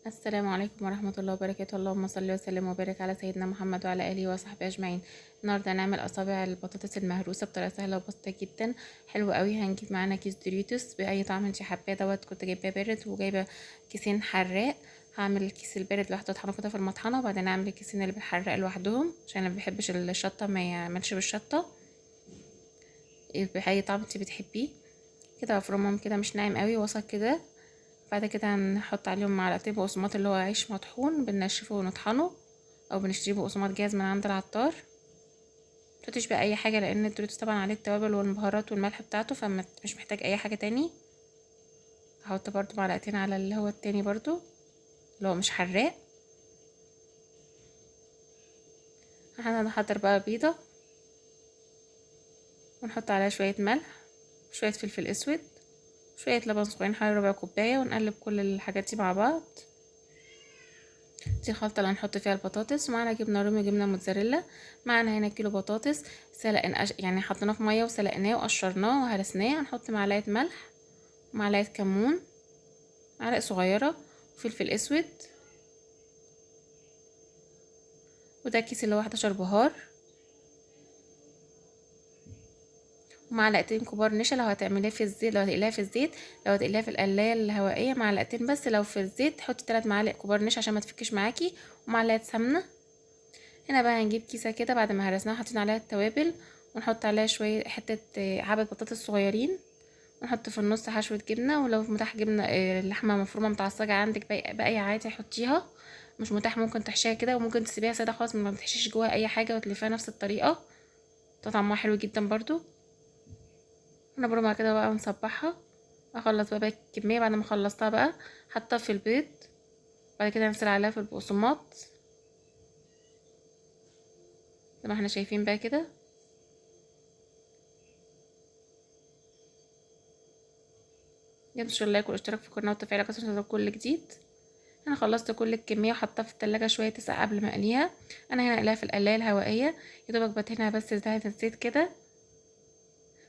السلام عليكم ورحمة الله وبركاته. اللهم صل وسلم وبارك على سيدنا محمد وعلى آله وصحبه أجمعين. النهاردة هنعمل أصابع البطاطس المهروسة بطريقة سهلة وبسيطة جدا، حلوة قوي. هنجيب معانا كيس دوريتوس بأي طعم انت حباه. دوت كنت جايباه بارد، وجايبة كيسين حراق. هعمل الكيس البارد لوحده اطحنه كده في المطحنة، وبعدين اعمل الكيسين اللي بالحراق لوحدهم، عشان انا مبحبش الشطة ما يعملش بالشطة. بأي طعم انت بتحبيه. كده افرمهم كده مش ناعم قوي، وسط كده. بعد كده هنحط عليهم معلقتين بقسماط، اللي هو عيش مطحون بننشفه ونطحنه، او بنشتريه بقسماط جاهز من عند العطار. متحطش بقى اي حاجه، لان الدوريتوس طبعا عليه التوابل والبهارات والملح بتاعته، فمش محتاج اي حاجه تاني. هحط برضو معلقتين على اللي هو التاني برضو، اللي هو مش حراق. هنحضر بقى بيضه، ونحط عليها شويه ملح، شويه فلفل اسود، شويه لبن صغيرين حوالي ربع كوبايه، ونقلب كل الحاجات دي مع بعض. دي الخلطه اللي هنحط فيها البطاطس. معانا جبنه رومي وجبنه موتزاريلا. معانا هنا كيلو بطاطس سلقنا، يعني حطيناه في ميه وسلقناه وقشرناه وهرسناه. هنحط معلقه ملح، معلقه كمون، معلقه صغيره، وفلفل اسود. وده الكيس اللي هو 11 بهار، ومعلقتين كبار نشا. لو هتعمليه في الزيت، لو هتقليها في الزيت، لو هتقليها في القلايه الهوائيه معلقتين بس. لو في الزيت حطي 3 معالق كبار نشا عشان ما تفكش معاكي، ومعلقه سمنه. هنا بقى هنجيب كيسه كده بعد ما هرسناها حطينا عليها التوابل، ونحط عليها شويه حته حبه بطاطس صغيرين، ونحط في النص حشوه جبنه. ولو متاح جبنه لحمه مفرومه متعصجه عندك باي عادي حطيها. مش متاح ممكن تحشيها كده، وممكن تسيبيها ساده خالص ما بتحشيش جواها اي حاجه، وتلفيها نفس الطريقه. طعمها حلو جدا برضو. نبرمها كده بقى ونصبحها. اخلص بقى الكميه. بعد ما خلصتها بقى حطها في البيض، بعد كده ننزل عليها في البقسماط زي ما احنا شايفين بقى كده. ينشر اللايك والاشتراك في القناه وتفعيل جرس عشان توصلك كل جديد. انا خلصت كل الكميه وحطها في التلاجة شويه تسقع قبل ما اقليها. انا هنا اقليها في القلايه الهوائيه، يا دوبك بدهنها بس دهنه الزيت كده.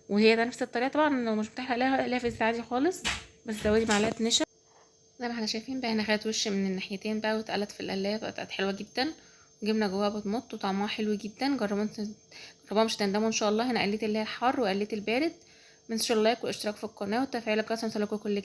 وهي ده نفس الطريقه طبعا. لو مش متاح اقليها في الزيت عادي خالص، بس زودي معلقه نشا. زي ما احنا شايفين بقى، هنا خدت وش من الناحيتين بقى، واتقلت في القلايه بقت حلوه جدا، وجبنه جواها بتمط وطعمها حلو جدا. جربوها مش هتندموا ان شاء الله. هنا قليت اللي هي الحار وقليت البارد. متنسوش اللايك والاشتراك في القناه وتفعيل الجرس عشان توصلكوا كل